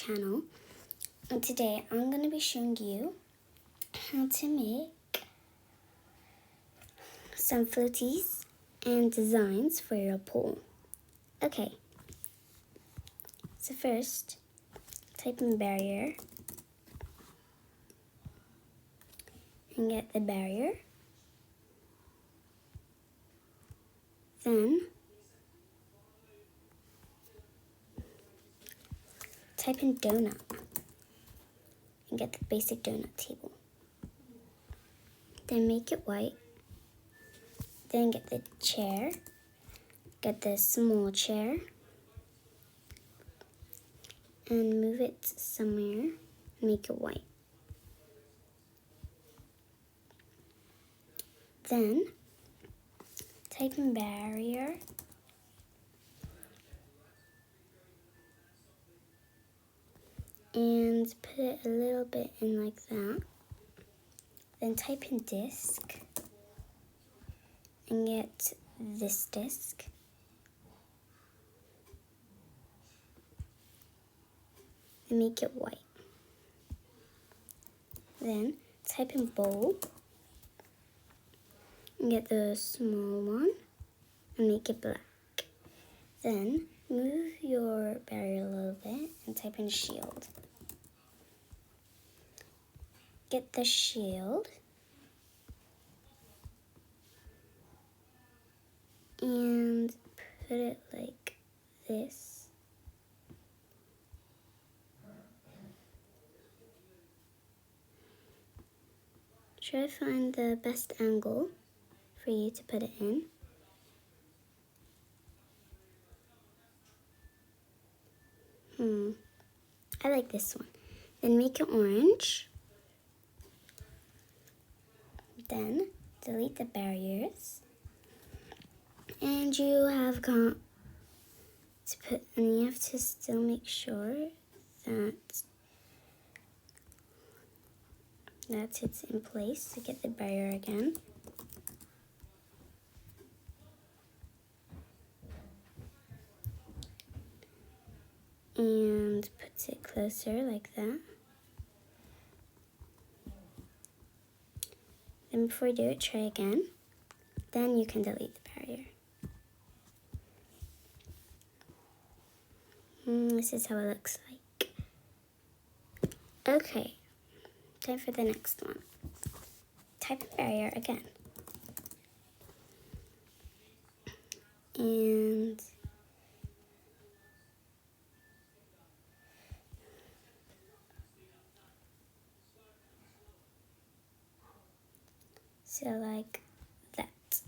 channel, and today I'm going to be showing you how to make some floaties and designs for your pool. Okay, so first type in barrier and get the barrier. Then type in donut and get the basic donut table. Then make it white. Then get the chair. Get the small chair and move it somewhere. Make it white. Then type in barrier and put it a little bit in like that. Then type in disc and get this disc. And make it white. Then type in bowl and get the small one and make it black. Then move your barrier a little bit and type in shield. Get the shield and put it like this. Try to find the best angle for you to put it in. I like this one. Then make it orange. Then delete the barriers. And you have got to put, and you have to still make sure that it's in place to get the barrier again. And put it closer like that. Then before you do it, try again. Then you can delete the barrier. This is how it looks like. Okay, time for the next one. Type in barrier again. And so like that.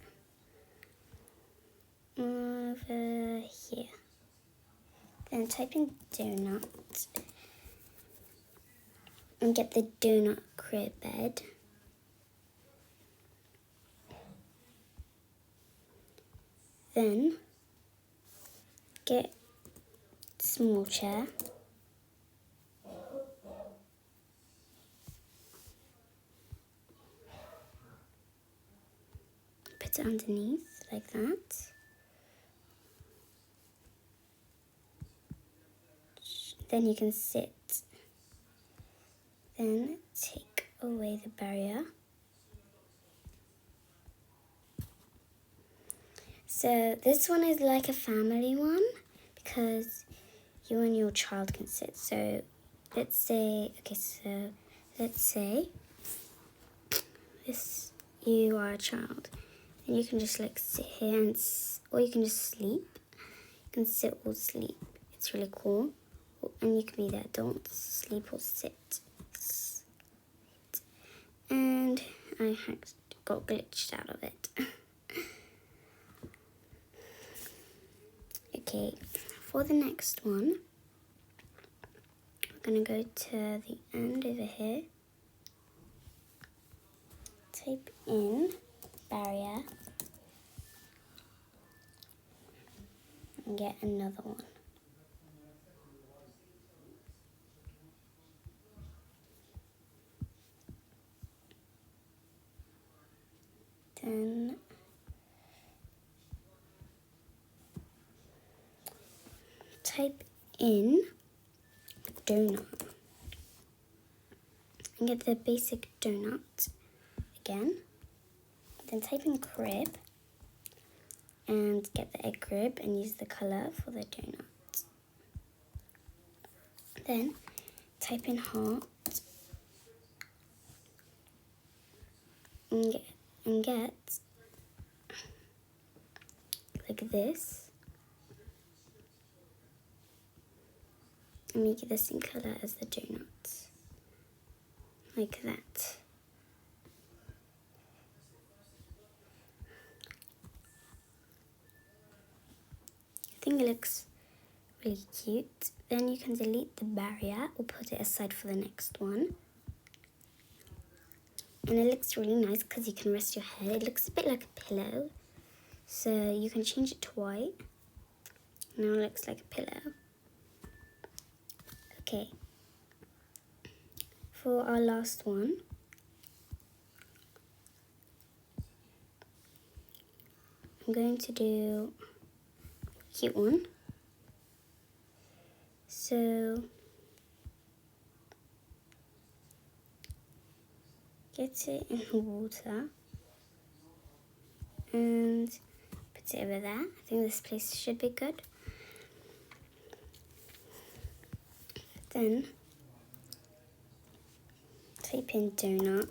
Over here. Then type in donut and get the donut crib bed. Then get small chair. Put it underneath like that. Then you can sit. Then take away the barrier. So this one is like a family one because you and your child can sit. So let's say this, you are a child. And you can just like sit here and or you can just sleep. You can sit or sleep. It's really cool. And you can be the adult, sleep or sit. And I got glitched out of it. Okay, for the next one, I'm going to go to the end over here. Type in barrier and get another one. Then type in donut. And get the basic donut again. Then type in crib and get the egg crib and use the color for the donut. Then type in heart and get like this and make it the same color as the donut, like that. I think it looks really cute. Then you can delete the barrier or put it aside for the next one. And it looks really nice because you can rest your head. It looks a bit like a pillow. So you can change it to white. Now it looks like a pillow. Okay. For our last one, I'm going to do a cute one. So get it in the water and put it over there. I think this place should be good. Then type in donut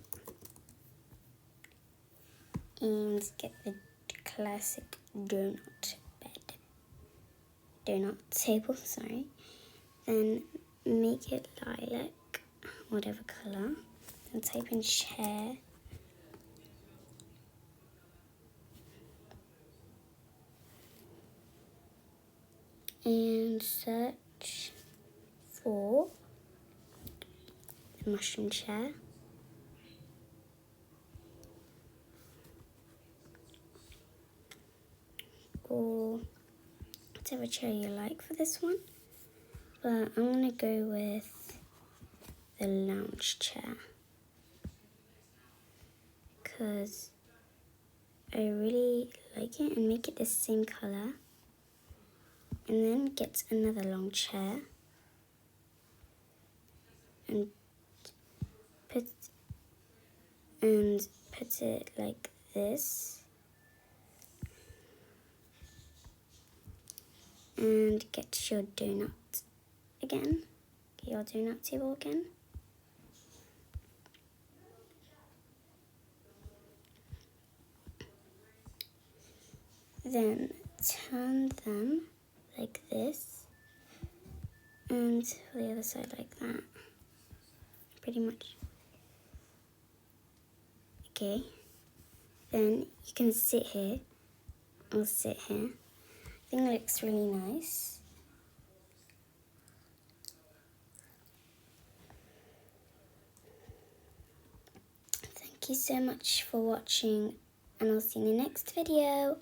and get the classic donut table, sorry. Then make it lilac, whatever color. Then type in chair. And search for the mushroom chair. Or whatever chair you like for this one. But I'm going to go with the lounge chair because I really like it, and make it the same color. And then get another long chair and put it like this. And get your donut again. Get your donut table again. Then turn them like this. And for the other side like that. Pretty much. Okay. Then you can sit here. I'll sit here. I think it looks really nice. Thank you so much for watching, and I'll see you in the next video.